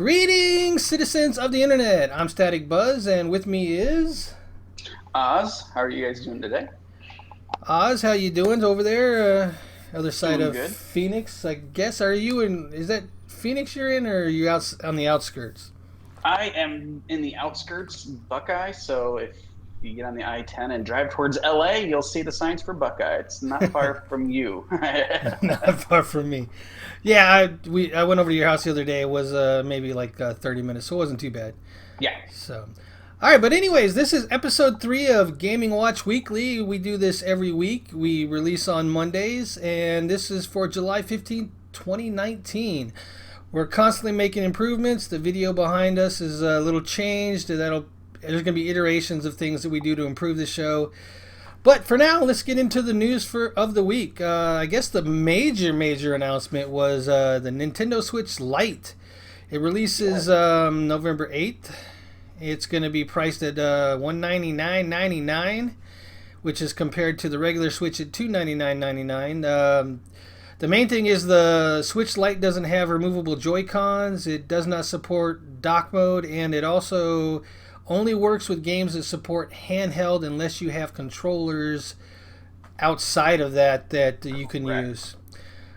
Greetings, citizens of the internet. I'm Static Buzz, and with me is Oz, how are you guys doing today? Oz. How you doing over there, other side Doing of good. Phoenix? I guess. Are you in? Is that Phoenix you're in, or are you out on the outskirts? I am in the outskirts, Buckeye, so if you get on the I-10 and drive towards LA, you'll see the signs for Buckeye. It's not far from you. Not far from me. Yeah, I went over to your house the other day. It was maybe like 30 minutes, so it wasn't too bad. Yeah. So, all right, but anyways, this is episode 3 of Gaming Watch Weekly. We do this every week. We release on Mondays, and this is for July 15th, 2019. We're constantly making improvements. The video behind us is a little changed. There's going to be iterations of things that we do to improve the show. But for now, let's get into the news of the week. I guess the major announcement was the Nintendo Switch Lite. It releases November 8th. It's going to be priced at $199.99, which is compared to the regular Switch at $299.99. The main thing is the Switch Lite doesn't have removable Joy-Cons. It does not support dock mode, and it also only works with games that support handheld unless you have controllers outside of that you can use.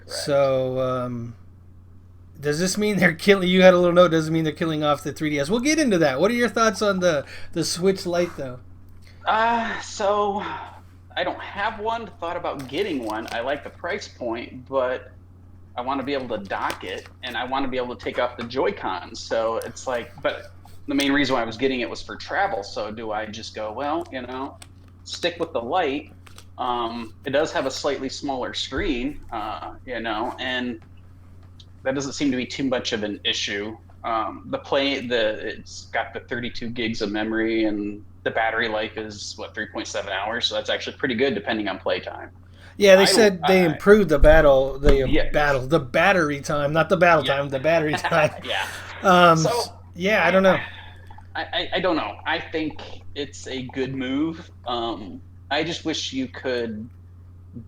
So, does this mean they're killing? You had a little note. Doesn't mean they're killing off the 3DS. We'll get into that. What are your thoughts on the Switch Lite, though? So I don't have one. Thought about getting one. I like the price point, but I want to be able to dock it, and I want to be able to take off the Joy-Cons. So it's like, but the main reason why I was getting it was for travel. So do I just go, well, stick with the Lite? It does have a slightly smaller screen, and that doesn't seem to be too much of an issue. It's got the 32 gigs of memory, and the battery life is 3.7 hours. So that's actually pretty good depending on playtime. Yeah, they said they improved the battery time, not the battle Yeah. time, the battery time. Yeah. Um, So yeah, I don't know. I don't know. I think it's a good move. I just wish you could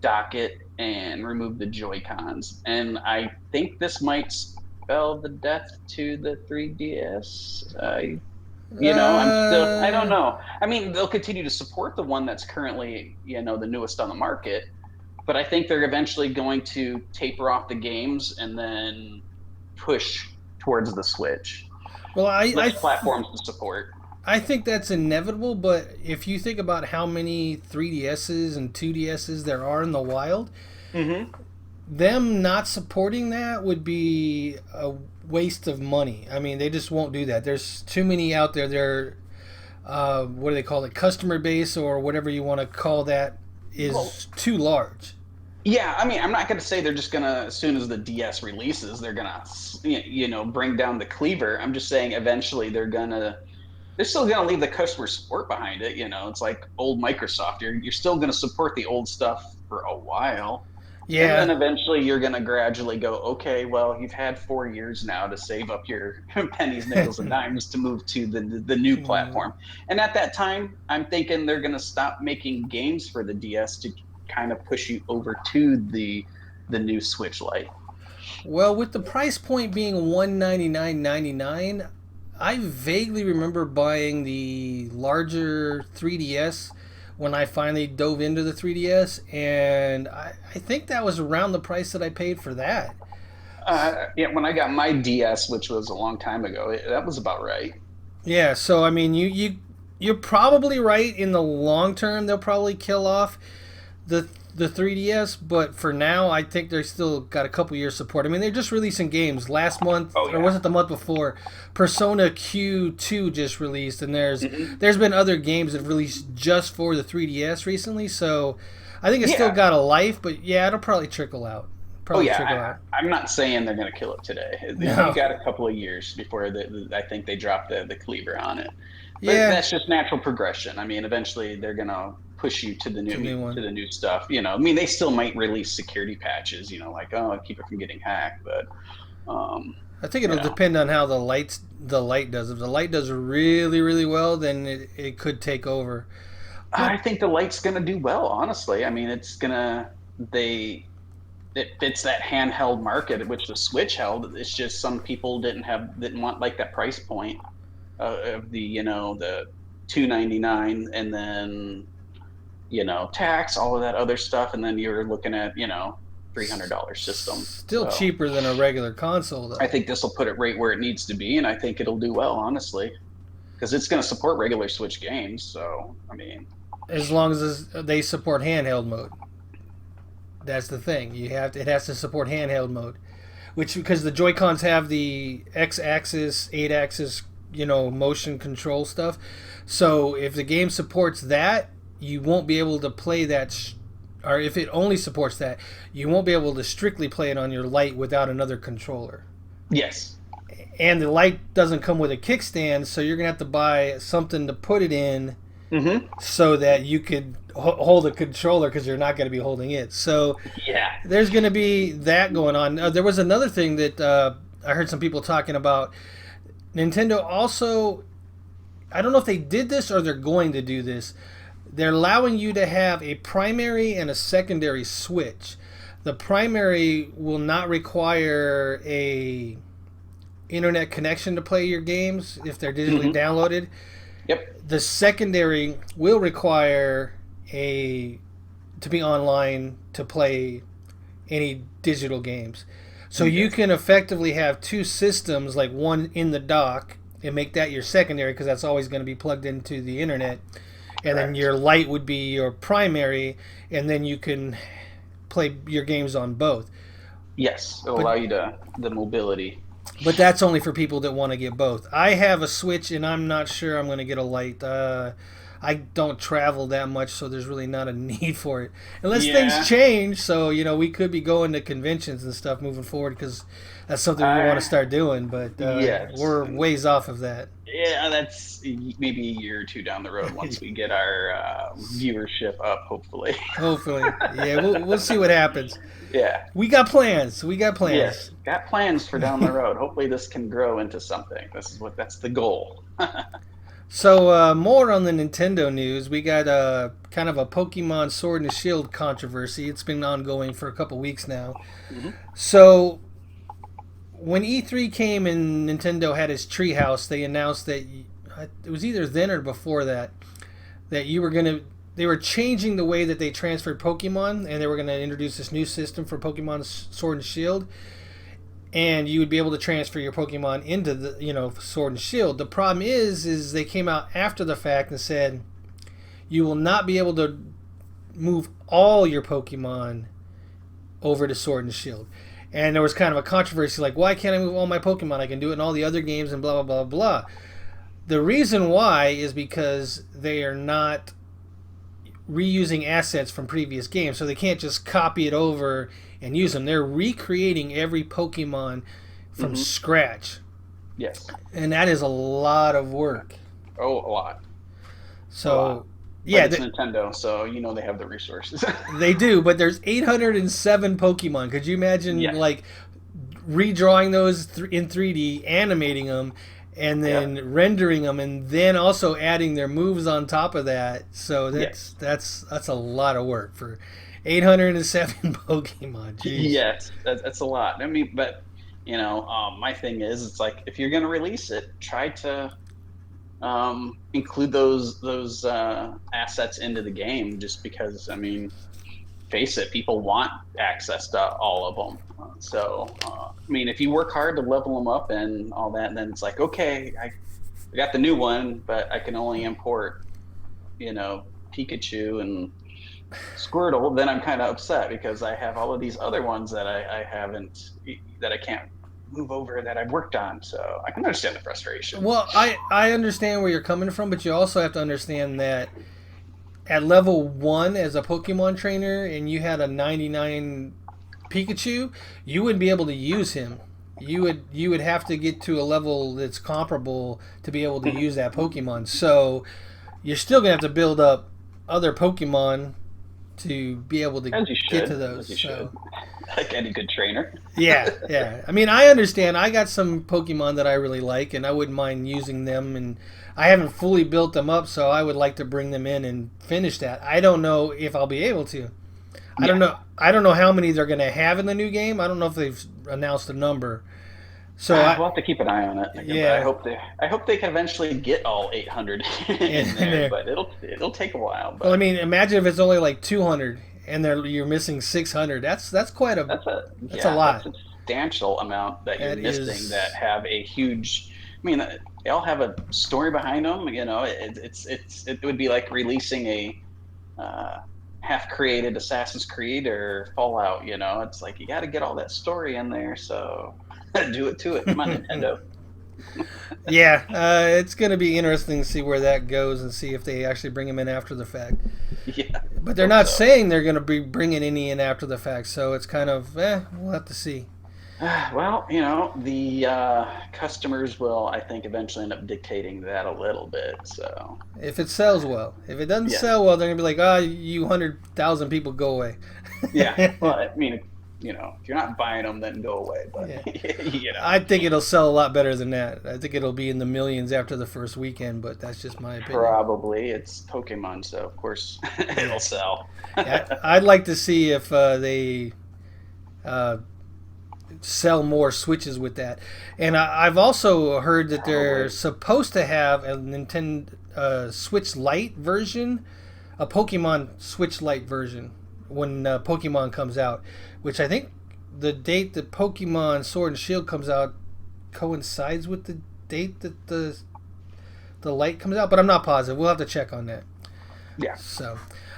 dock it and remove the Joy-Cons. And I think this might spell the death to the 3DS. I don't know. I mean, they'll continue to support the one that's currently, the newest on the market. But I think they're eventually going to taper off the games and then push towards the Switch. Well, Less platforms to support. I think that's inevitable, but if you think about how many 3DSs and 2DSs there are in the wild, them not supporting that would be a waste of money. I mean, they just won't do that. There's too many out there. They're, what do they call it? Customer base or whatever you want to call that is too large. Yeah, I mean, I'm not going to say they're just going to, as soon as the DS releases, they're going to, bring down the cleaver. I'm just saying eventually they're still going to leave the customer support behind it. It's like old Microsoft. You're still going to support the old stuff for a while. Yeah. And then eventually you're going to gradually go, okay, well, you've had 4 years now to save up your pennies, nickels, and dimes to move to the new platform. And at that time, I'm thinking they're going to stop making games for the DS to kind of push you over to the new Switch Lite. Well, with the price point being $199.99, I vaguely remember buying the larger 3DS when I finally dove into the 3DS, and I think that was around the price that I paid for that. When I got my DS, which was a long time ago, that was about right. Yeah, so I mean, you're probably right. In the long term, they'll probably kill off the 3DS, but for now, I think they're still got a couple years support. I mean, they're just releasing games. Last month, or was it the month before, Persona Q2 just released, and there's been other games that have released just for the 3DS recently, so I think it's still got a life, but yeah, it'll probably trickle out. I'm not saying they're going to kill it today. No. You got a couple of years before I think they drop the cleaver on it. But Yeah. that's just natural progression. I mean, eventually they're going to push you to the new stuff. I mean, they still might release security patches, like, keep it from getting hacked, but I think it'll depend on how the light does. If the light does really, really well, then it could take over. I think the Lite's going to do well, honestly. I mean, it's going to it fits that handheld market, which the Switch held. It's just some people didn't want like that price point of the the 299, and then tax, all of that other stuff, and then you're looking at $300 system. Still So cheaper than a regular console, though. I think this will put it right where it needs to be, and I think it'll do well, honestly, because it's going to support regular Switch games. So I mean, As long as they support handheld mode. That's the thing. It has to support handheld mode, which because the Joy Cons have the X-axis, 8-axis, motion control stuff. So if the game supports that, you won't be able to play that, or if it only supports that, you won't be able to strictly play it on your Lite without another controller. yes, And the Lite doesn't come with a kickstand, so you're gonna have to buy something to put it in, so that you could hold a controller because you're not going to be holding it. So yeah, there's going to be that going on. There was another thing that I heard some people talking about. Nintendo also, I don't know if they did this or they're going to do this. They're allowing you to have a primary and a secondary Switch. The primary will not require a internet connection to play your games if they're digitally downloaded. yep, The secondary will require to be online to play any digital games. So you can effectively have two systems, like one in the dock, and make that your secondary because that's always going to be plugged into the internet. And then your Lite would be your primary, and then you can play your games on both. yes, it'll allow you the mobility. But that's only for people that want to get both. I have a Switch, and I'm not sure I'm going to get a Lite. I don't travel that much, so there's really not a need for it. Unless things change, so, we could be going to conventions and stuff moving forward, because that's something we want to start doing, but Yes. we're ways off of that. Yeah, that's maybe a year or two down the road once we get our viewership up, hopefully. Hopefully. Yeah, we'll see what happens. Yeah. We got plans. Yes, got plans for down the road. Hopefully this can grow into something. That's the goal. So, more on the Nintendo news. We got kind of a Pokemon Sword and Shield controversy. It's been ongoing for a couple weeks now. So, when E3 came and Nintendo had its Treehouse, they announced that it was either then or before that they were changing the way that they transferred Pokemon, and they were going to introduce this new system for Pokemon Sword and Shield. And you would be able to transfer your Pokemon into the Sword and Shield. The problem is they came out after the fact and said you will not be able to move all your Pokemon over to Sword and Shield. And there was kind of a controversy, like, why can't I move all my Pokemon? I can do it in all the other games and blah, blah, blah, blah. The reason why is because they are not reusing assets from previous games, so they can't just copy it over and use them. They're recreating every Pokemon from scratch. Yes. And that is a lot of work. Oh, a lot. So, yeah, it's Nintendo, so they have the resources. They do, but there's 807 Pokemon. Could you imagine like redrawing those in 3D, animating them, and then rendering them, and then also adding their moves on top of that? So that's a lot of work for 807 Pokemon. Jeez. Yes, that's a lot. I mean, but my thing is, it's like if you're going to release it, try to include those assets into the game. Just because, I mean, face it, people want access to all of them. So, I mean, if you work hard to level them up and all that, then it's like, okay, I got the new one, but I can only import, Pikachu and Squirtle. Then I'm kind of upset because I have all of these other ones that I can't move over that I've worked on. So I can understand the frustration. Well, I understand where you're coming from, but you also have to understand that at level 1 as a Pokemon trainer and you had a 99 Pikachu, you wouldn't be able to use him. You would have to get to a level that's comparable to be able to use that Pokemon. So you're still going to have to build up other Pokemon to be able to get to those. So. Like any good trainer. Yeah. I mean, I understand. I got some Pokemon that I really like, and I wouldn't mind using them. And I haven't fully built them up, so I would like to bring them in and finish that. I don't know if I'll be able to. I don't Yeah. know. I don't know how many they're going to have in the new game. I don't know if they've announced a number. So We'll have to keep an eye on it. yeah, I hope they can eventually get all 800 in in there, there. but it'll take a while. Well, I But mean, imagine if it's only like 200 and you're missing 600. That's quite a that's a that's lot. a substantial amount that you're That missing that is have a huge. I mean, they all have a story behind them. You know, it would be like releasing a uh, half-created Assassin's Creed or Fallout. You know, it's like you got to get all that story in there. So do it to it. Come on, Nintendo. yeah. It's going to be interesting to see where that goes and see if they actually bring him in after the fact. Yeah, But they're hope not so. saying they're going to be bringing any in after the fact, so it's kind of we'll have to see. Well, the customers will, I think, eventually end up dictating that a little bit. So, If it sells well. If it doesn't yeah, sell well, they're gonna be like, "Ah, you 100,000 people go away." yeah. Well, I mean, if you're not buying them, then go away. Yeah, But I think it'll sell a lot better than that. I think it'll be in the millions after the first weekend, but that's just my opinion. probably it's Pokemon, so of course it'll Yeah, sell. yeah. I'd like to see if they uh, sell more Switches with that. And I've also heard that they're Probably. supposed to have a Nintendo Switch Lite version, a Pokemon Switch Lite version when Pokemon comes out, which I think the date that Pokemon Sword and Shield comes out coincides with the date that the light comes out, but I'm not positive. We'll have to check on that. Yeah. So,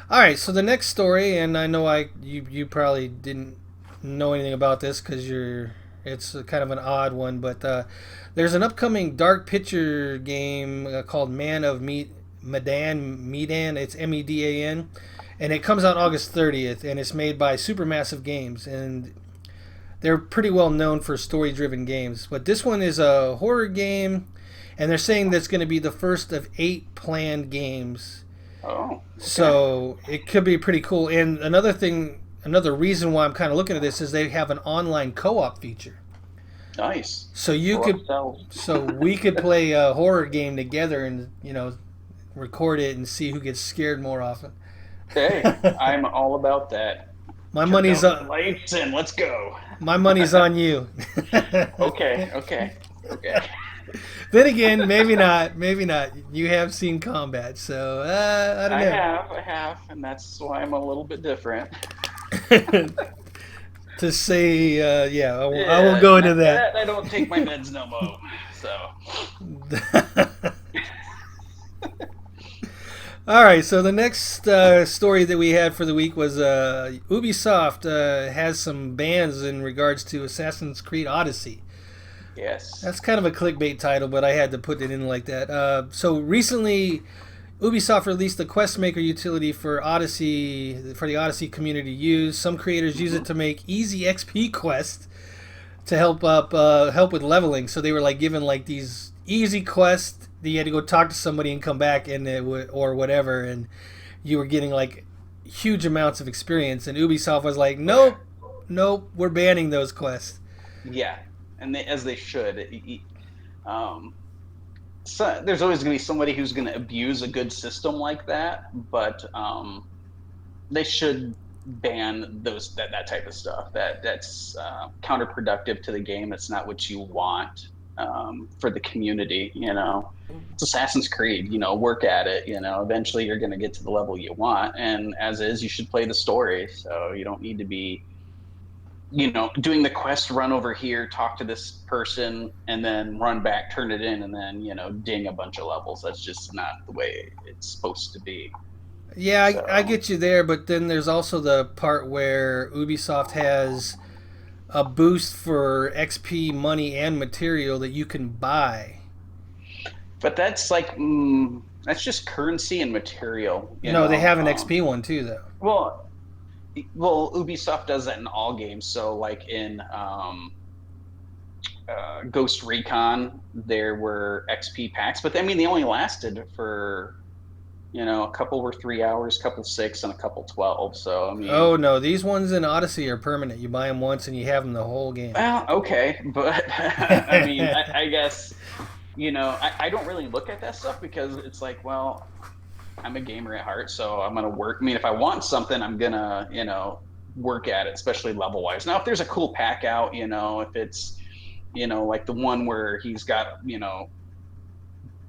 all right. So the next story, and I know you probably didn't know anything about this because it's a kind of an odd one, but there's an upcoming dark picture game called Man of Medan. It's Medan, and it comes out August 30th, and it's made by Supermassive Games, and they're pretty well known for story-driven games. But this one is a horror game, and they're saying that's going to be the first of 8 planned games. Oh, okay. So it could be pretty cool. And another reason why I'm kind of looking at this is they have an online co-op feature. Nice. So you Rough could, sells. so we could play a horror game together and record it and see who gets scared more often. Hey, I'm all about that. my Turn money's down the on lights and let's go. my money's on you. Okay, okay, okay. Then again, maybe not. Maybe not. You have seen combat, so I don't I have, and that's why I'm a little bit different. know. To say, yeah, I will Yeah, go into that. I don't take my meds no more. So, All right, so the next story that we had for the week was Ubisoft has some bans in regards to Assassin's Creed Odyssey. yes. That's kind of a clickbait title, but I had to put it in like that. So recently, Ubisoft released the Quest Maker utility for the Odyssey community to use. Some creators use it to make easy XP quests to help with leveling. So they were like given like these easy quests that you had to go talk to somebody and come back and or whatever, and you were getting like huge amounts of experience. And Ubisoft was like, nope, nope, we're banning those quests. Yeah, and as they should. Um, so there's always going to be somebody who's going to abuse a good system like that, but they should ban that type of stuff. That's counterproductive to the game. It's not what you want for the community. It's Assassin's Creed. Work at it. Eventually you're going to get to the level you want, and as is, you should play the story. So you don't need to be doing the quest, run over here, talk to this person, and then run back, turn it in, and then, ding a bunch of levels. That's just not the way it's supposed to be. Yeah, I So, get you there, but then there's also the part where Ubisoft has a boost for XP money and material that you can buy. but that's like, that's just currency and material, No, they have an XP one too, though. Well, Ubisoft does that in all games. So, like in Ghost Recon, there were XP packs, but I mean, they only lasted for a couple were 3 hours, a couple 6, and a couple 12. So I mean, Oh no, these ones in Odyssey are permanent. You buy them once and you have them the whole game. well, okay, but I mean, I guess I don't really look at that stuff because it's like, well, I'm a gamer at heart, so I'm gonna work. I mean, if I want something, I'm gonna work at it, especially level wise. Now, if there's a cool pack out, if it's, like the one where he's got,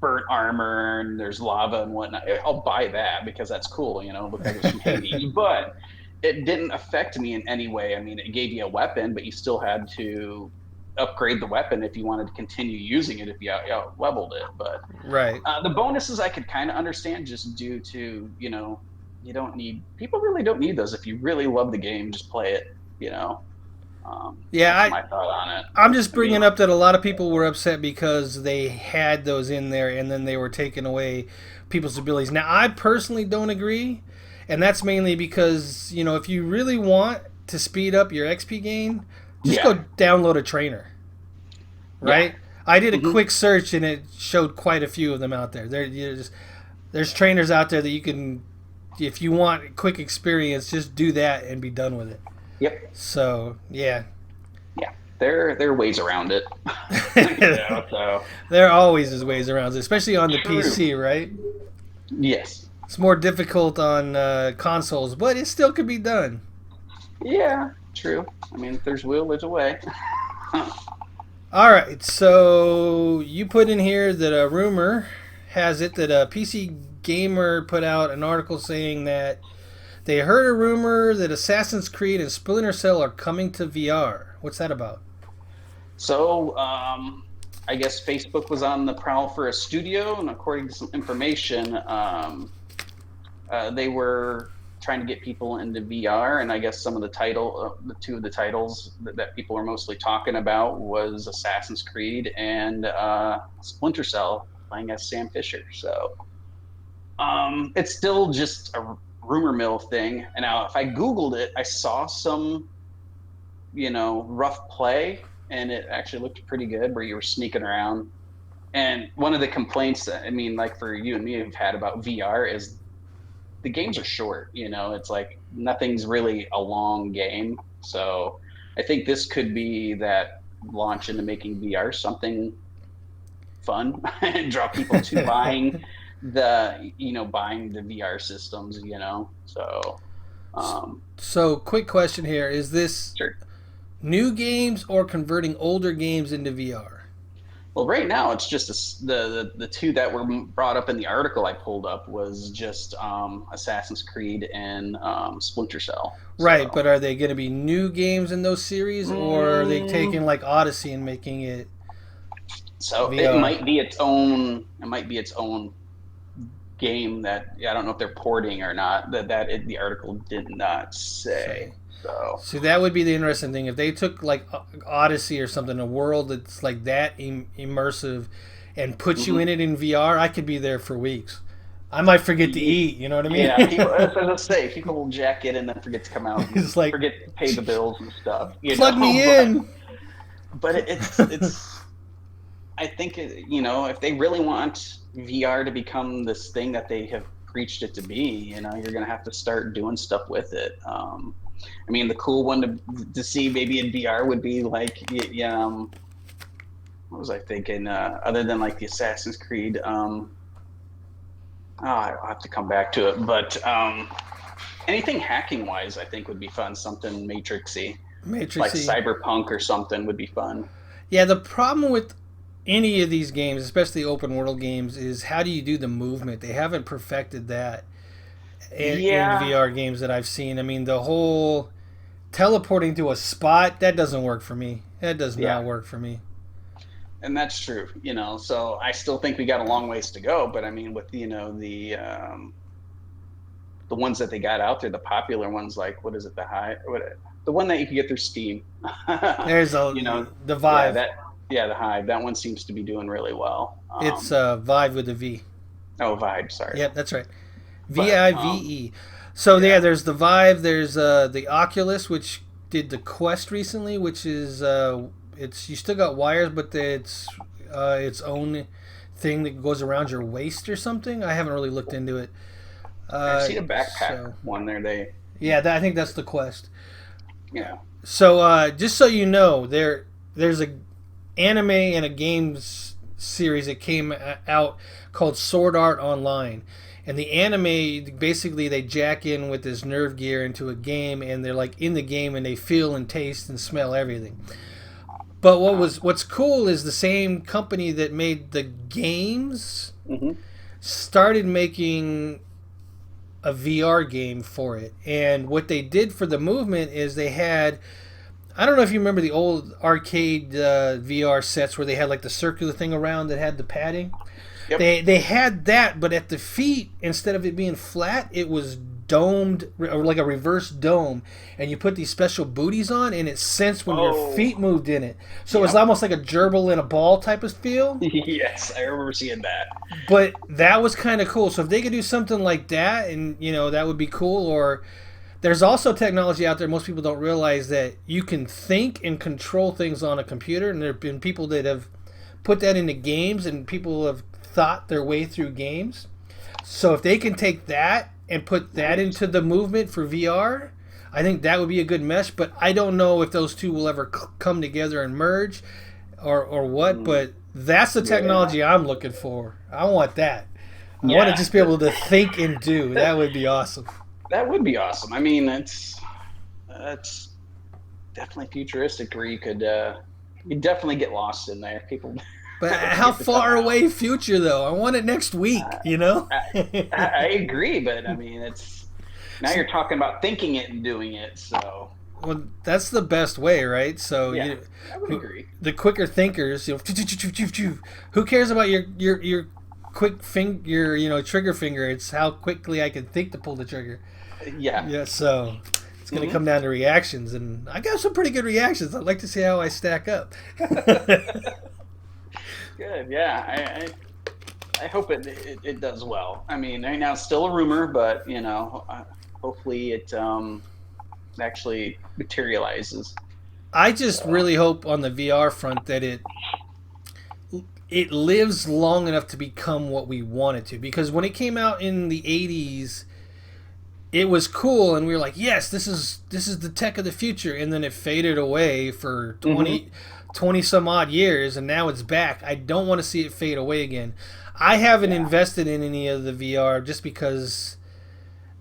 burnt armor and there's lava and whatnot, I'll buy that because that's cool, look like it's from Hades. But it didn't affect me in any way. I mean, it gave you a weapon, but you still had to upgrade the weapon if you wanted to continue using it if you leveled it. But right. The bonuses I could kind of understand just due to, people really don't need those. If you really love the game, just play it, Yeah, that's my thought on it. I'm just bringing up that a lot of people were upset because they had those in there and then they were taking away people's abilities. Now, I personally don't agree, and that's mainly because, if you really want to speed up your XP gain, just go download a trainer, right? Yeah. I did a quick search and it showed quite a few of them out there. There's trainers out there that you can, if you want quick experience, just do that and be done with it. Yep. So, yeah. Yeah. There are ways around it. So. There always is ways around it, especially on the PC, right? Yes. It's more difficult on consoles, but it still could be done. Yeah, true. I mean, if there's will, there's a way. All right, so you put in here that a rumor has it that a PC Gamer put out an article saying that they heard a rumor that Assassin's Creed and Splinter Cell are coming to VR. What's that about? So, I guess Facebook was on the prowl for a studio, and according to some information, they were trying to get people into VR, and I guess some of the two of the titles that people were mostly talking about was Assassin's Creed and Splinter Cell, playing as Sam Fisher. So, it's still just a rumor mill thing. And now if I Googled it, I saw some, rough play, and it actually looked pretty good where you were sneaking around. And one of the complaints that, like for you and me have had about VR is the games are short, it's like nothing's really a long game. So I think this could be that launch into making VR something fun and draw people to buying the VR systems, so quick question here, is this new games or converting older games into VR? Well, right now it's just the two that were brought up in the article I pulled up was just Assassin's Creed and Splinter Cell. Right, but are they going to be new games in those series, or are they taking like Odyssey and making it? So VR? It might be its own. It might be its own game that I don't know if they're porting or not. The article did not say. So that would be the interesting thing if they took like Odyssey or something, a world that's like that immersive, and put you in it in VR. I could be there for weeks. I might forget to eat. You know what I mean? Yeah, people, as I say, people will jack it and then forget to come out. And it's like forget to pay the bills and stuff. Plug me in. But it's. I think if they really want VR to become this thing that they have preached it to be, you're going to have to start doing stuff with it. The cool one to see maybe in VR would be like, what was I thinking? Other than like the Assassin's Creed, I'll have to come back to it. But anything hacking wise, I think would be fun. Something Matrixy, like Cyberpunk or something would be fun. Yeah, the problem with any of these games, especially open world games, is how do you do the movement? They haven't perfected that in VR games that I've seen. The whole teleporting to a spot, that doesn't work for me. That does not work for me. And that's true, so I still think we got a long ways to go, but with the ones that they got out there, the popular ones, like what is it, the one that you can get through Steam. There's the Vive. The Hive. That one seems to be doing really well. It's Vive with a V. Oh, Vive. Sorry. Yep, that's right. VIVE. So there's the Vive. There's the Oculus, which did the Quest recently, which is you still got wires, but it's its own thing that goes around your waist or something. I haven't really looked into it. I've seen a backpack one there. I think that's the Quest. Yeah. So just so you know, there's a anime and a games series that came out called Sword Art Online, And the anime, basically, they jack in with this nerve gear into a game, and they're like in the game, and they feel and taste and smell everything. But what's cool is the same company that made the games started making a VR game for it. And what they did for the movement is they had, I don't know if you remember the old arcade VR sets where they had like the circular thing around that had the padding. Yep. They had that, but at the feet, instead of it being flat, it was domed, or like a reverse dome, and you put these special booties on, and it sensed when your feet moved in it. So it was almost like a gerbil in a ball type of feel. Yes, I remember seeing that. But that was kind of cool. So if they could do something like that, and that would be cool. Or there's also technology out there most people don't realize, that you can think and control things on a computer, and there have been people that have put that into games, and people have thought their way through games. So if they can take that and put that into the movement for VR, I think that would be a good mesh. But I don't know if those two will ever come together and merge or what. But that's the technology I'm looking for. I want that. I want to just be able to think and do. That would be awesome. That would be awesome. I mean, it's definitely futuristic, where you could definitely get lost in there. People. But how far away future, though? I want it next week, I agree, but I mean, now you're talking about thinking it and doing it, so. Well, that's the best way, right? So I would agree. The quicker thinkers, who cares about your quick finger, trigger finger? It's how quickly I can think to pull the trigger. Yeah. So it's going to come down to reactions, and I got some pretty good reactions. I'd like to see how I stack up. Good, yeah. I hope it does well. I mean, right now it's still a rumor, but hopefully it actually materializes. I just really hope on the VR front that it lives long enough to become what we want it to. Because when it came out in the 80s, it was cool, and we were like, yes, this is the tech of the future. And then it faded away for 20 some odd years, and now it's back. I don't want to see it fade away again. I haven't invested in any of the VR just because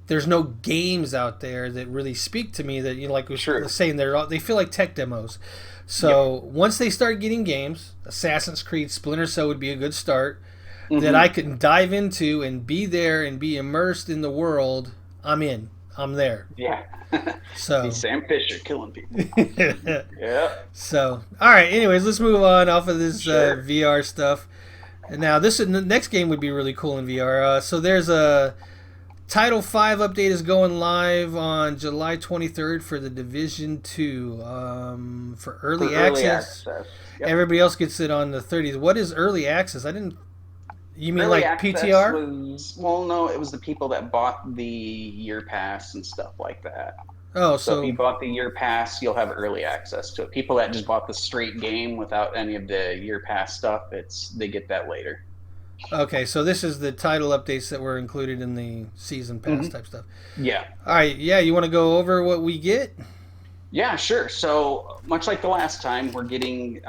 there's no games out there that really speak to me, that like we were saying, they feel like tech demos. So once they start getting games, Assassin's Creed, Splinter Cell would be a good start, that I can dive into and be there and be immersed in the world. I'm in. I'm there. Yeah. So Sam Fisher killing people. Yeah. So, all right. Anyways, let's move on off of this VR stuff. And now, the next game would be really cool in VR. So there's a Title 5 update is going live on July 23rd for the Division 2 for early access. Yep. Everybody else gets it on the 30th. What is early access? You mean early like PTR? No, it was the people that bought the year pass and stuff like that. Oh, so if you bought the year pass, you'll have early access to it. People that just bought the straight game without any of the year pass stuff, they get that later. Okay, so this is the title updates that were included in the season pass type stuff. Yeah. All right, you want to go over what we get? Yeah, sure. So much like the last time, we're getting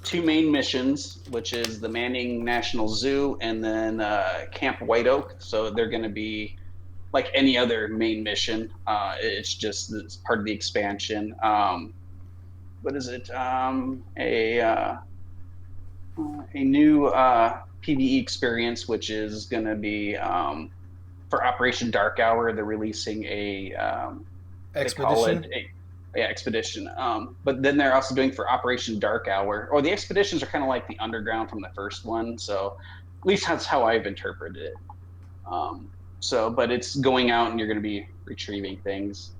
2 main missions, which is the Manning National Zoo and then Camp White Oak. So they're going to be like any other main mission. It's part of the expansion. What is it? A new PvE experience, which is going to be for Operation Dark Hour. They're releasing a expedition. Expedition. But then they're also doing for Operation Dark Hour, or the expeditions are kind of like the underground from the first one. So at least that's how I've interpreted it. But it's going out and you're going to be retrieving things.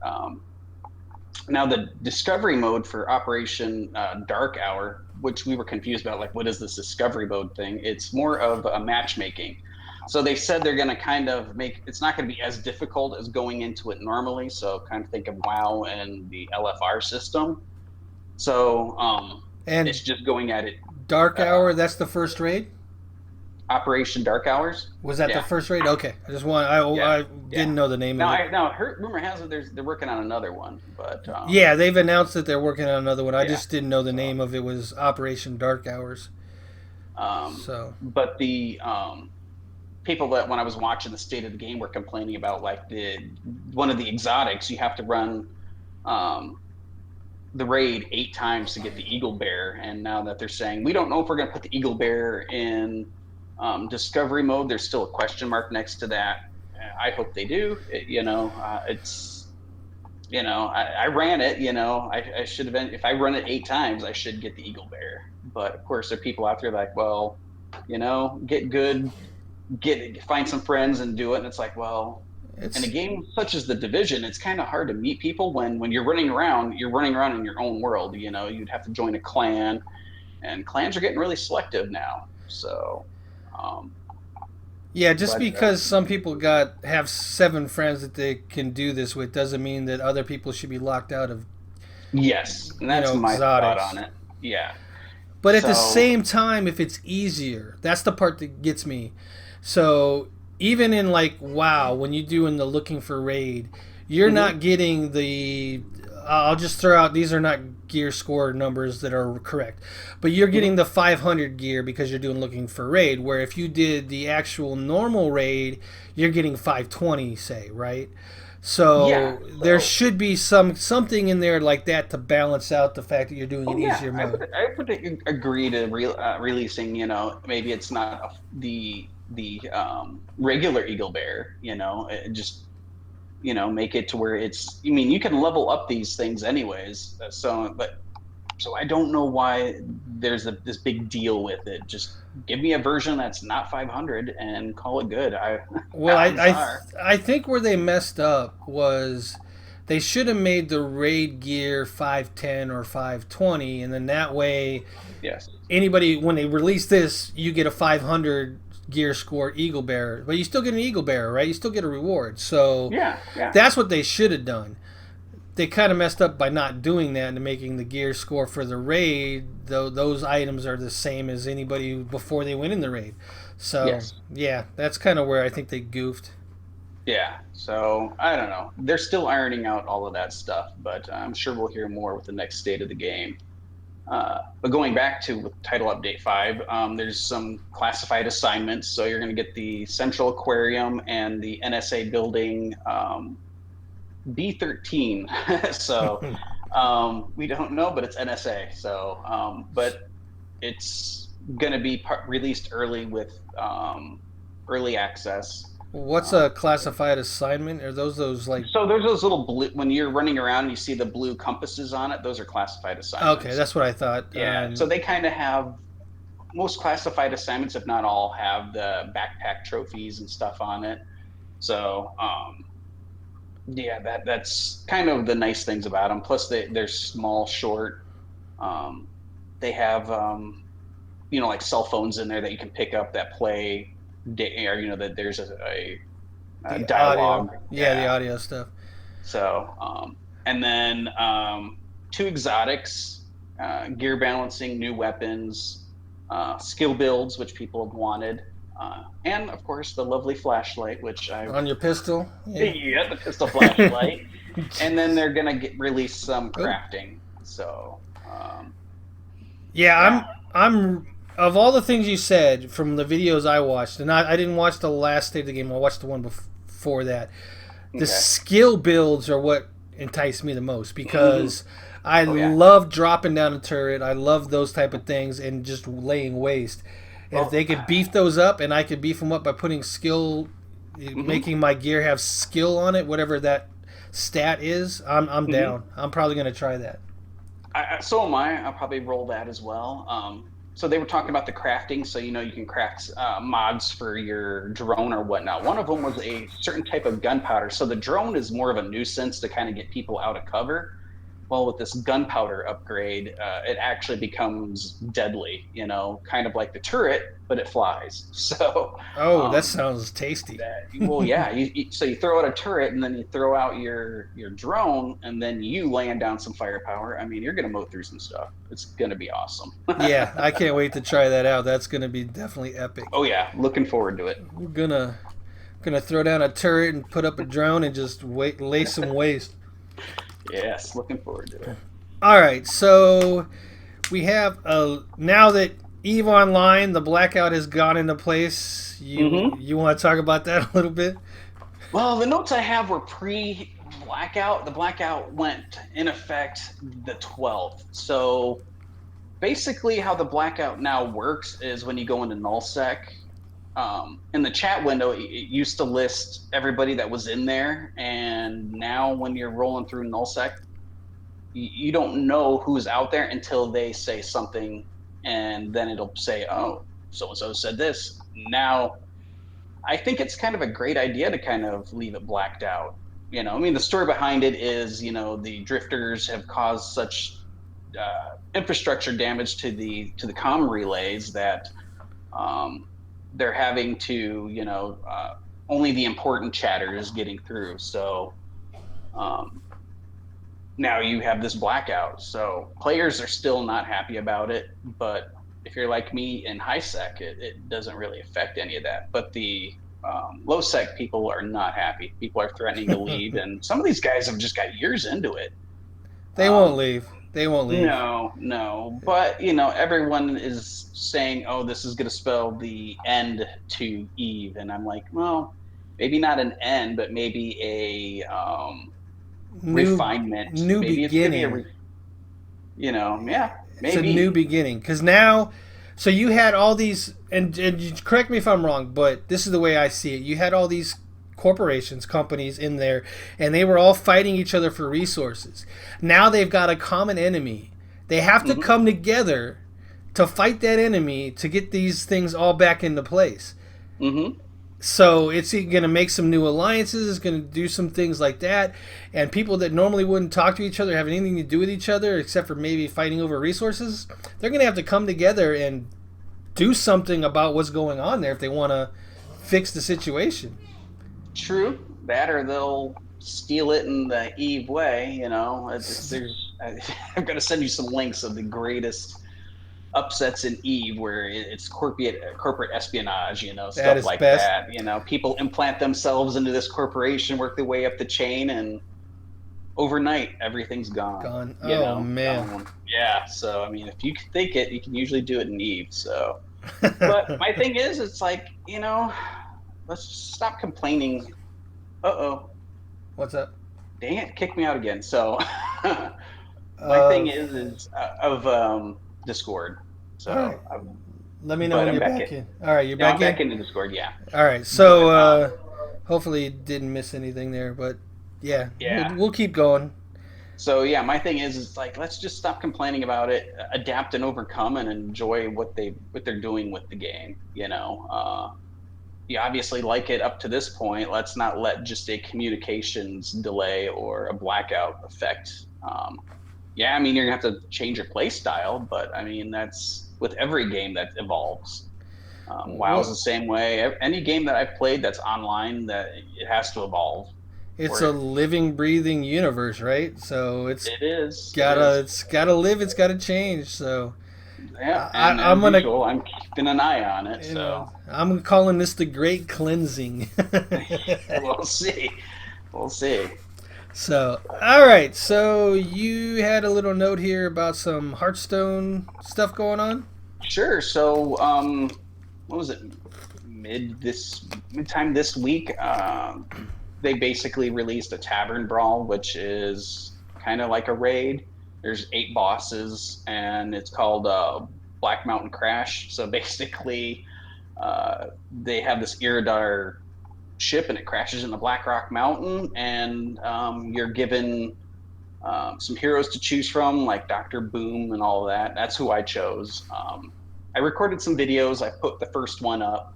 Now the discovery mode for Operation Dark Hour, which we were confused about, like, what is this discovery mode thing? It's more of a matchmaking. So they said they're going to kind of it's not going to be as difficult as going into it normally. So kind of think of WoW and the LFR system. So and it's just going at it. Dark Hour, that's the first raid? Operation Dark Hours. Was that the first raid? Okay. I didn't know the name of it. Rumor has it they're working on another one. But they've announced that they're working on another one. I just didn't know the name of it was Operation Dark Hours. But the people that when I was watching the state of the game were complaining about like one of the exotics you have to run um, the raid 8 times to get the eagle bear, and now that they're saying we don't know if we're going to put the eagle bear in discovery mode, there's still a question mark next to that. I hope they do. It's I ran it. I should have been, if I run it 8 times, I should get the eagle bear. But of course, there are people out there like, well, get good, find some friends and do it. And it's like, well, in a game such as the Division, it's kind of hard to meet people when you're running around in your own world. You'd have to join a clan, and clans are getting really selective now. So, yeah, just because some people have 7 friends that they can do this with doesn't mean that other people should be locked out of. Yes, and that's my exotics. thought on it. Yeah. But at the same time, if it's easier, that's the part that gets me. So even in like WoW, when you do in the looking for raid, you're not getting the. I'll just throw out, these are not gear score numbers that are correct, but you're getting the 500 gear because you're doing looking for raid, where if you did the actual normal raid, you're getting 520, say, right? So there should be something in there like that to balance out the fact that you're doing an easier mode. I would agree to releasing, maybe it's not the regular eagle bear, just make it to where it's, you can level up these things anyways. So I don't know why there's this big deal with it. Just give me a version that's not 500 and call it good. I think where they messed up was they should have made the raid gear 510 or 520, and then that way, anybody, when they release this, you get a 500 gear score eagle bear, but you still get an eagle bear, right? You still get a reward. So that's what they should have done. They kind of messed up by not doing that and making the gear score for the raid, though those items are the same as anybody before they went in the raid. So yeah, that's kind of where I think they goofed. Yeah, so I don't know. They're still ironing out all of that stuff, but I'm sure we'll hear more with the next state of the game. But going back to Title Update 5, there's some classified assignments. So you're going to get the Central Aquarium and the NSA building B13. So we don't know, but it's NSA. So, but it's going to be released early with early access. What's a classified assignment? Are those like? So there's those little blue, when you're running around and you see the blue compasses on it, those are classified assignments. Okay, that's what I thought. Yeah. So they kind of have, most classified assignments, if not all, have the backpack trophies and stuff on it. So that's kind of the nice things about them. Plus they're small, short. They have like cell phones in there that you can pick up that play. Or that there's a dialogue. Audio. The audio stuff. So and then 2 exotics, gear balancing, new weapons, skill builds, which people have wanted, and of course the lovely flashlight, which on your pistol. Yeah, the pistol flashlight. And then they're gonna release some crafting. So I'm of all the things you said from the videos I watched, and I didn't watch the last state of the game, I watched the one before that. The skill builds are what entice me the most, because I love dropping down a turret. I love those type of things and just laying waste. And if they could beef those up, and I could beef them up by putting skill, making my gear have skill on it, whatever that stat is, I'm down. I'm probably going to try that. So am I. I'll probably roll that as well. So they were talking about the crafting, so you can craft mods for your drone or whatnot. One of them was a certain type of gunpowder. So the drone is more of a nuisance to kind of get people out of cover. Well, with this gunpowder upgrade, it actually becomes deadly, kind of like the turret, but it flies. So that sounds tasty. So you throw out a turret, and then you throw out your drone, and then you land down some firepower. You're going to mow through some stuff. It's going to be awesome. Yeah, I can't wait to try that out. That's going to be definitely epic. Oh yeah, looking forward to it. We're gonna throw down a turret and put up a drone and just lay some waste. Yes, looking forward to it. All right, so we have now that Eve Online, the blackout has gone into place. Hmm. You want to talk about that a little bit? Well, the notes I have were pre-blackout. The blackout went in effect the 12th. So basically, how the blackout now works is when you go into nullsec, in the chat window, it used to list everybody that was in there, and now when you're rolling through nullsec, you don't know who's out there until they say something, and then it'll say, "Oh, so and so said this." Now, I think it's kind of a great idea to kind of leave it blacked out. I mean, the story behind it is, the drifters have caused such infrastructure damage to the comm relays that um, they're having to, only the important chatter is getting through. So um, now you have this blackout. So players are still not happy about it, but if you're like me in high sec, it doesn't really affect any of that. But the low sec people are not happy. People are threatening to leave, and some of these guys have just got years into it. They won't Um, leave. They won't leave. no, no, but everyone is saying, "Oh, this is going to spell the end to Eve," and I'm like, well, maybe not an end, but maybe a New refinement. new Maybe it's going to be beginning. yeah, It's a new maybe. beginning because now, so you had all these, and you correct me if I'm wrong, but this is the way I see it. You had all these corporations, companies in there, and they were all fighting each other for resources. Now they've got a common enemy. They have to Hmm. come together to fight that enemy to get these things all back into place. Hmm. So it's going to make some new alliances. It's going to do some things like that, and people that normally wouldn't talk to each other, have anything to do with each other, except for maybe fighting over resources, they're going to have to come together and do something about what's going on there if they want to fix the situation. True that, or they'll steal it in the Eve way. I'm going to send you some links of the greatest upsets in Eve where it's corporate espionage, That stuff is like best. that. People implant themselves into this corporation, work their way up the chain, and overnight everything's gone. Gone. Oh man. Gone. Yeah. So I mean, if you can think it, you can usually do it in Eve. So, but my thing is, it's like let's just stop complaining. Oh, What's up? dang it, kick me out again. So, my thing Of is of Discord. all right. So, Let me know but when I'm you're back in. back in. All right, you're No, back I'm in. back into Discord. Yeah, All right. but So hopefully didn't miss anything there, but yeah, yeah. we'll keep going. So yeah, my thing is, it's like let's just stop complaining about it, adapt and overcome, and enjoy what they're doing with the game. You obviously like it up to this point. Let's not let just a communications delay or a blackout affect. Yeah, I mean you're gonna have to change your play style, but I mean that's with every game that evolves. WoW's Well, the same way. Any game that I've played that's online, that it has to evolve. it's a Or living, breathing universe, right? So it is, it gotta is. it's gotta live. It's gotta change. So Yeah, and I'm as gonna usual, I'm keeping an eye on it. So I'm calling this the Great Cleansing. we'll see. We'll see. So all right. So you had a little note here about some Hearthstone stuff going on. Sure. So, what was it? Mid time this week, they basically released a tavern brawl, which is kind of like a raid. There's 8 bosses, and it's called Black Mountain Crash. So basically, they have this Iridar ship, and it crashes in the Black Rock Mountain, and you're given some heroes to choose from, like Doctor Boom and all of that. That's who I chose. I recorded some videos. I put the first one up.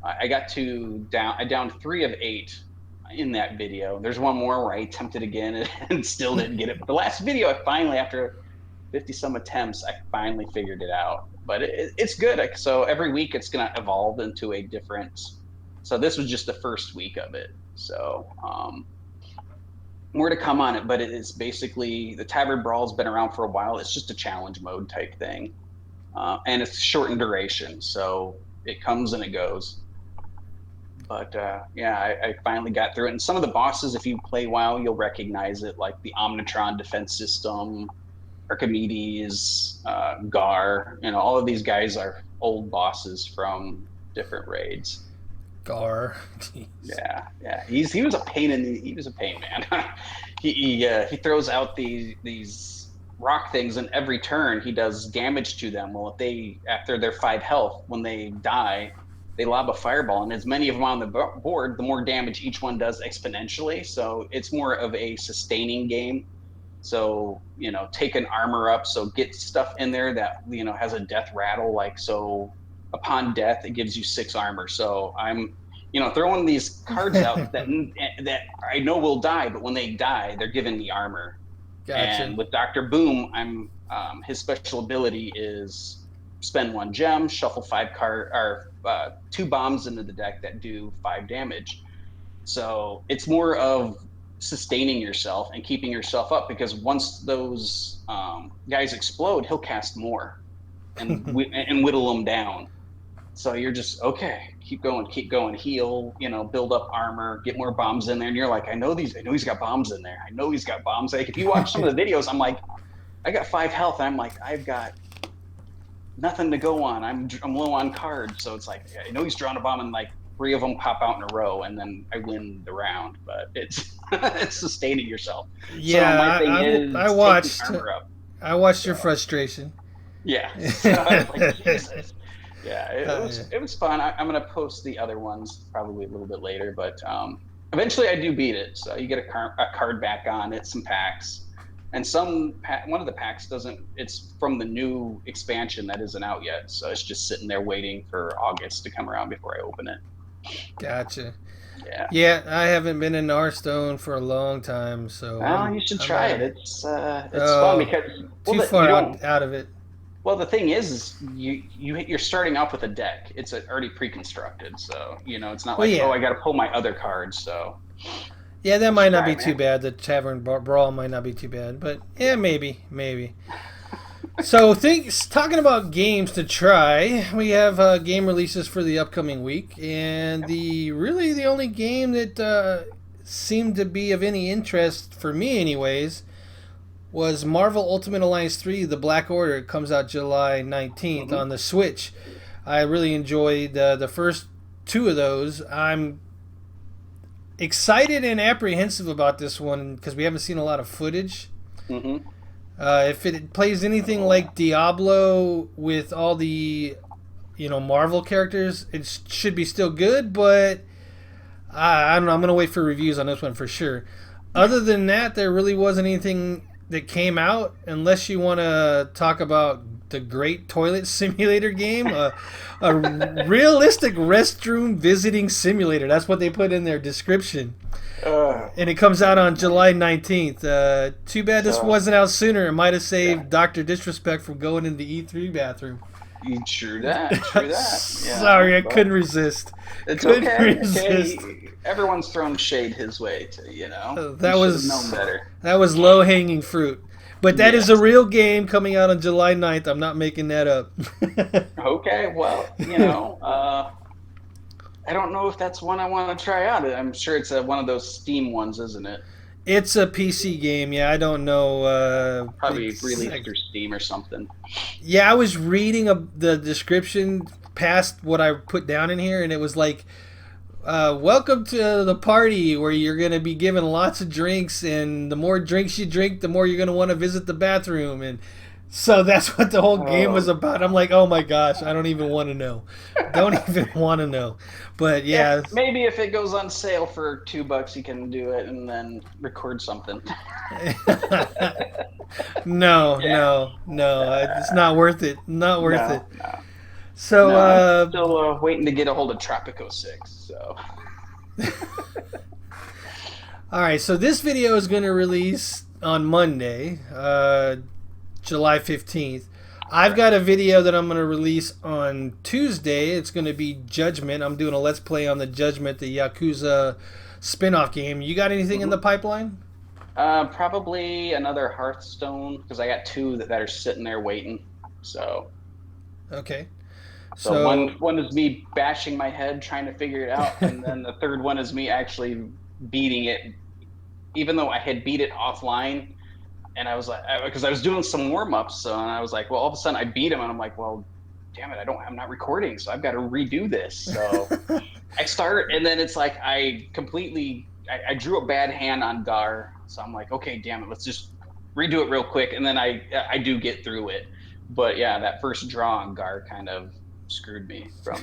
I got to down. I downed 3 of 8 in that video. There's one more where I attempted again and still didn't get it. But the last video, I finally, after 50 some attempts, I finally figured it out. But it's good. So every week it's going to evolve into a different. So this was just the first week of it. So more to come on it, but it is basically the Tavern Brawl's been around for a while. It's just a challenge mode type thing, and it's short in duration, so it comes and it goes. But yeah, I finally got through it. And some of the bosses, if you play WoW, you'll recognize it, like the Omnitron defense system. Archimedes, Gar. All of these guys are old bosses from different raids. Gar. Jeez. Yeah. He was a pain he was a pain man. He throws out these rock things, and every turn he does damage to them. Well, if they after their 5 health, when they die, they lob a fireball, and as many of them on the board, the more damage each one does exponentially. So it's more of a sustaining game. So, take an armor up. So get stuff in there that, has a death rattle. Like, so upon death, it gives you 6 armor. So I'm, throwing these cards out that I know will die, but when they die, they're giving me armor. Gotcha. And with Dr. Boom, his special ability is spend 1 gem, shuffle 5 card or 2 bombs into the deck that do 5 damage. So it's more of sustaining yourself and keeping yourself up, because once those guys explode, he'll cast more and whittle them down. So you're just okay, keep going, heal, build up armor, get more bombs in there, and you're like, I know he's got bombs in there. I know he's got bombs. Like if you watch some of the videos, I'm like, I got 5 health, and I'm like, I've got nothing to go on. I'm low on cards, so it's like I know he's drawn a bomb, and like 3 of them pop out in a row, and then I win the round. But it's it's sustaining yourself. Yeah, so my thing is I watched. armor up. I watched your frustration. Yeah. So I was like, Jesus. Yeah, it was fun. I'm gonna post the other ones probably a little bit later, but eventually I do beat it. So you get a card back on it, some packs. And one of the packs doesn't. It's from the new expansion that isn't out yet, so it's just sitting there waiting for August to come around before I open it. Gotcha. Yeah. Yeah, I haven't been in Hearthstone for a long time, so. Well, you should try it. It's fun because too far out of it. Well, the thing is you're starting off with a deck. It's already pre-constructed, so it's not like I got to pull my other cards. So. Yeah, that might not be too bad. The Tavern Brawl might not be too bad, but yeah, maybe. So, talking about games to try, we have game releases for the upcoming week, and the only game that seemed to be of any interest for me, anyways, was Marvel Ultimate Alliance 3: The Black Order. It comes out July 19th on the Switch. I really enjoyed the first 2 of those. I'm excited and apprehensive about this one because we haven't seen a lot of footage. If it plays anything like Diablo with all the Marvel characters, it should be still good, but I don't know. I'm going to wait for reviews on this one for sure. Other than that, there really wasn't anything that came out, unless you want to talk about the Great Toilet Simulator game, a realistic restroom visiting simulator. That's what they put in their description. And it comes out on July 19th. Too bad this wasn't out sooner. It might have saved Dr. Disrespect from going in the E3 bathroom. True that. Yeah, sorry, I couldn't resist. It's okay. Everyone's thrown shade his way, that was known better. That was low-hanging fruit. But that is a real game coming out on July 9th. I'm not making that up. Okay, well, I don't know if that's one I want to try out. I'm sure it's one of those Steam ones, isn't it? It's a PC game, yeah. I don't know. Probably released through Steam or something. Yeah, I was reading the description past what I put down in here, and it was like, welcome to the party where you're going to be given lots of drinks, and the more drinks you drink, the more you're going to want to visit the bathroom. And so that's what the whole game was about. I'm like, oh my gosh, I don't even want to know. Don't even want to know. But yeah. Maybe if it goes on sale for $2, you can do it and then record something. No. It's not worth it. Not worth it. No. So I'm still waiting to get a hold of Tropico 6. So. All right, so this video is going to release on Monday, July 15th. I've got a video that I'm going to release on Tuesday. It's going to be Judgment. I'm doing a Let's Play on the Judgment, the Yakuza spin-off game. You got anything in the pipeline? Probably another Hearthstone, because I got 2 that are sitting there waiting. So. Okay. So one is me bashing my head trying to figure it out, and then the third one is me actually beating it. Even though I had beat it offline, And I was like, because I was doing some warm ups, so and I was like, well, all of a sudden I beat him, and I'm like, well, damn it, I'm not recording, so I've got to redo this. So I start, and then it's like I drew a bad hand on Gar, so I'm like, okay, damn it, let's just redo it real quick, and then I do get through it. But yeah, that first draw on Gar kind of screwed me from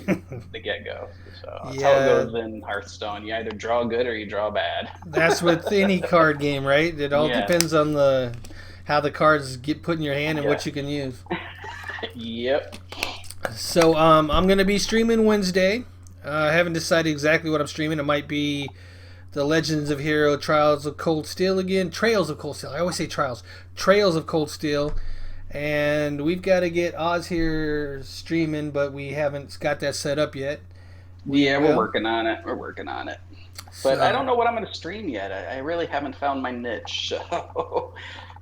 the get go. So that's how it Yeah, goes in Hearthstone. You either draw good or you draw bad. that's with any card game, right? It all Yes. depends on the how the cards get put in your hand and Yeah. what you can use. Yep. So I'm gonna be streaming Wednesday. I haven't decided exactly what I'm streaming. It might be the Legends of Hero Trials of Cold Steel again. Trails of Cold Steel. I always say Trials. Trails of Cold Steel. And we've got to get Oz here streaming, but we haven't got that set up yet. Yeah, we're working on it. We're working on it. But So, I don't know what I'm going to stream yet. I really haven't found my niche. So,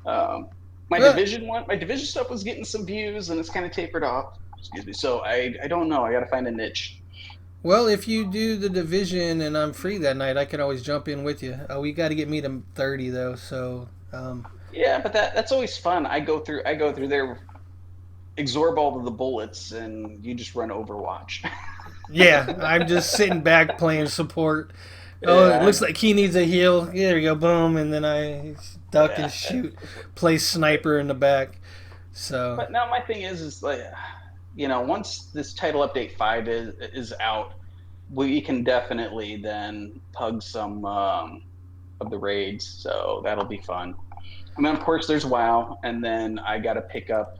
my division stuff was getting some views, and it's kind of tapered off. Excuse me. So I don't know. I got to find a niche. well, if you do the division and I'm free that night, I can always jump in with you. We got to get me to 30 though, so. Yeah, but that's always fun. I go through there, absorb all of the bullets, and you just run Overwatch. Yeah, I'm just sitting back playing support. Oh, it Yeah, looks like he needs a heal. There you go, boom, and then I duck yeah. and shoot, play sniper in the back. So But now my thing is like, once this title update 5 is out, we can definitely then pug some of the raids. So that'll be fun. I mean, of course, there's WoW, and then I got to pick up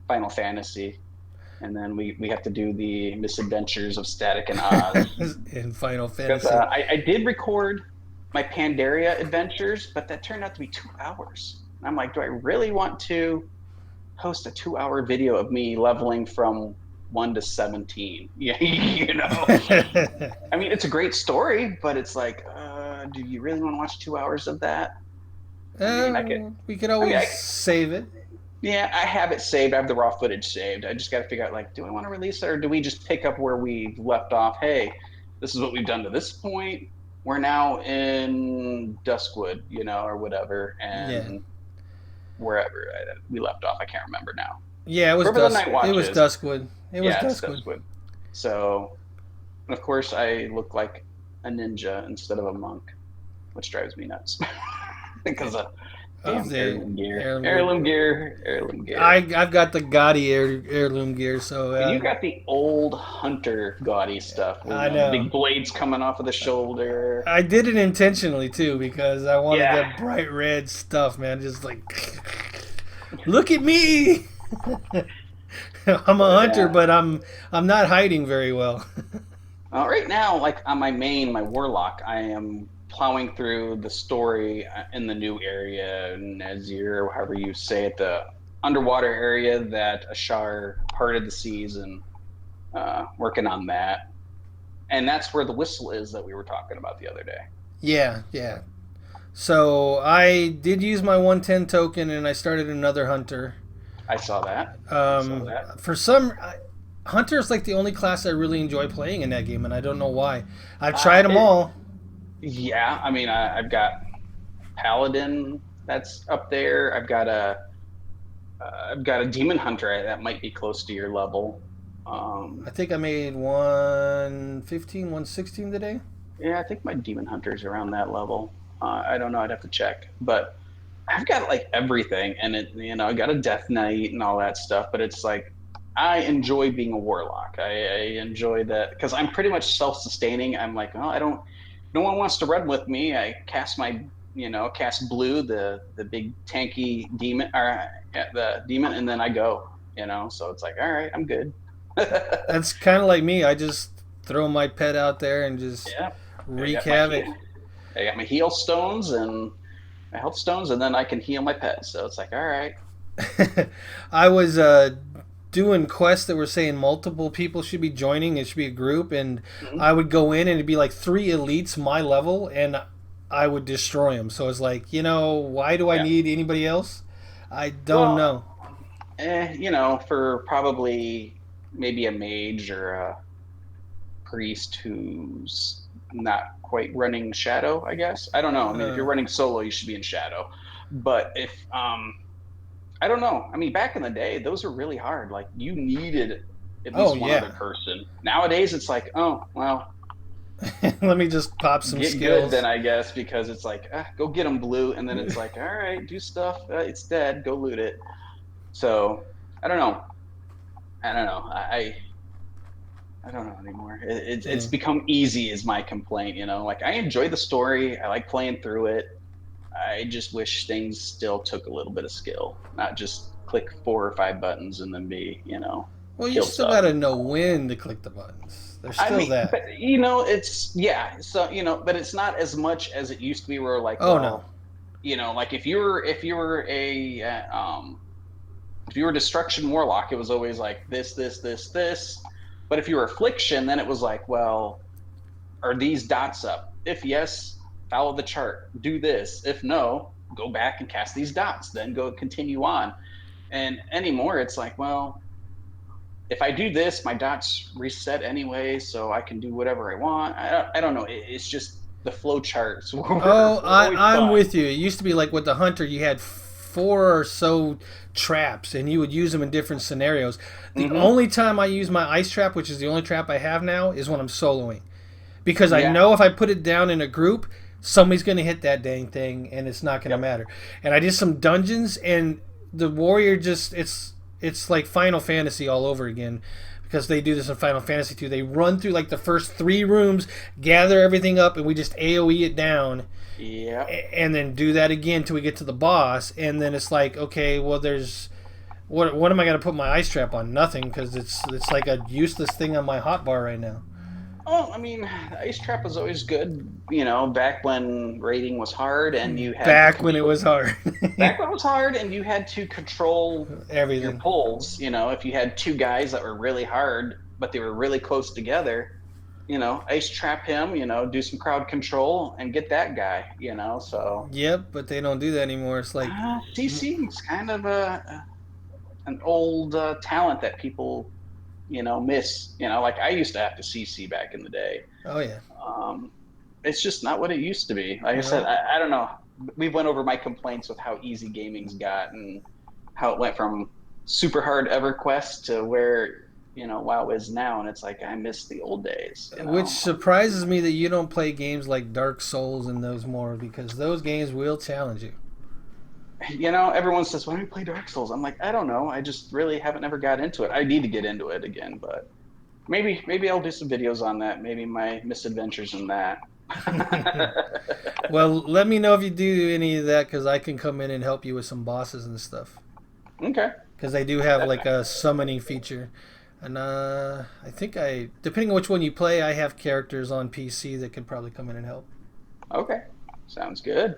Final Fantasy, and then we have to do the misadventures of Static and Oz. in Final Because Fantasy. I did record my Pandaria adventures, but that turned out to be 2 hours. And I'm like, do I really want to post a 2 hour video of me leveling from 1 to 17? Yeah, I mean, it's a great story, but it's like, do you really want to watch 2 hours of that? I mean, We could always save it. yeah, I have it saved. I have the raw footage saved. I just got to figure out, like, do I want to release it, or do we just pick up where we left off? Hey, this is what we've done to this point. We're now in Duskwood, or whatever, and Yeah. wherever we left off. I can't remember now. Yeah, it was Wherever the Night Watch It was is. Duskwood. It was Yeah, it's Duskwood. Duskwood. So, and of course, I look like a ninja instead of a monk, which drives me nuts because of damn heirloom gear. Heirloom gear. I've got the gaudy heirloom gear, so And you got the old hunter gaudy stuff with I know. big blades coming off of the shoulder. I did it intentionally too because I wanted Yeah. that bright red stuff, man. Just like, look at me. I'm a hunter, but I'm not hiding very well. Right now, like on my warlock, I am plowing through the story in the new area, Nazir, however you say it, the underwater area that Ashar parted the seas, and working on that. And that's where the whistle is that we were talking about the other day. Yeah, yeah. So I did use my 110 token, and I started another hunter. I saw that. For some, hunter is like the only class I really enjoy playing in that game, and I don't know why. I've tried them all. Yeah, I mean, I've got Paladin that's up there. I've got a Demon Hunter that might be close to your level. I think I made 115, 116 today. Yeah, I think my Demon Hunter's around that level. I don't know. I'd have to check, but I've got like everything, and I got a Death Knight and all that stuff. But it's like I enjoy being a Warlock. I enjoy that because I'm pretty much self-sustaining. I'm like, oh, no one wants to run with me. I cast cast blue, the big tanky demon, or the demon, and then I go. So it's like, all right, I'm good. That's kind of like me. I just throw my pet out there and just wreak havoc. I got my heal stones and my health stones, and then I can heal my pet. So it's like, all right. I was doing quests that were saying multiple people should be joining. It should be a group, and I would go in and it'd be like 3 elites my level, and I would destroy them. So it's like, why do I need anybody else? I don't know. For probably maybe a mage or a priest who's not quite running shadow, I guess. I don't know. I mean, if you're running solo, you should be in shadow. But if I don't know. I mean, back in the day, those were really hard. Like you needed at Oh least one yeah. other person. Nowadays, it's like, oh well, Let me just pop some get good then, skills. I guess, because it's like, go get them, blue, and then it's like, all right, do stuff. It's dead. Go loot it. So I don't know. I don't know. I don't know anymore. It's Yeah. become easy is my complaint. Like I enjoy the story. I like playing through it. I just wish things still took a little bit of skill, not just click 4 or 5 buttons and then Well, you kill still stuff. got to know when to click the buttons. There's I still mean, that. but it's yeah. So but it's not as much as it used to be. Where like, Oh no. well, like if you were Destruction Warlock, it was always like this, this, this, this. But if you were Affliction, then it was like, well, are these dots up? If yes, follow the chart. Do this. If no, go back and cast these dots. Then go continue on. And anymore, it's like, well, if I do this, my dots reset anyway, so I can do whatever I want. I don't know. It's just the flow charts Oh, were always I'm fun. with you. It used to be like with the hunter, you had four or so traps, and you would use them in different scenarios. The Mm-hmm. only time I use my ice trap, which is the only trap I have now, is when I'm soloing, because I Yeah. know if I put it down in a group, somebody's going to hit that dang thing, and it's not going to Yep. matter. And I did some dungeons, and the warrior just it's like Final Fantasy all over again. Because they do this in Final Fantasy 2. They run through like the first 3 rooms, gather everything up, and we just AoE it down, Yep. and then do that again till we get to the boss. And then it's like, okay, well, there's what am I gonna put my ice trap on? Nothing, because it's like a useless thing on my hotbar right now. Oh, I mean, the ice trap was always good, back when raiding was hard and you had to Back when it control. was hard. Back when it was hard and you had to control your Everything. pulls. If you had 2 guys that were really hard, but they were really close together, ice trap him, do some crowd control and get that guy. So Yep, but they don't do that anymore. It's like, CC is kind of an old talent that people miss. Like I used to have to CC back in the day. oh yeah, Um, it's just not what it used to be. Like I said, no. I don't know. We went over my complaints with how easy gaming's got and how it went from super hard EverQuest to where WoW is now, and it's like I miss the old days. Which surprises me that you don't play games like Dark Souls and those more, because those games will challenge you. Everyone says, "Why don't you play Dark Souls?" I'm like, I don't know. I just really haven't ever got into it. I need to get into it again, but maybe I'll do some videos on that. Maybe my misadventures in that. Well, let me know if you do any of that, because I can come in and help you with some bosses and stuff. Okay. Because they do have like a summoning feature. And I think depending on which one you play, I have characters on PC that could probably come in and help. Okay. Sounds good.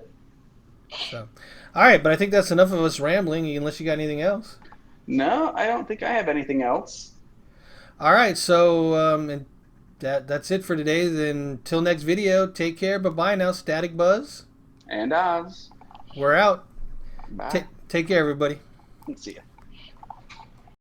So, all right, but I think that's enough of us rambling, unless you got anything else. No, I don't think I have anything else. All right, so and that's it for today. Then till next video, take care. Bye bye now, Static Buzz. And Oz. We're out. Bye. Take care, everybody. See ya.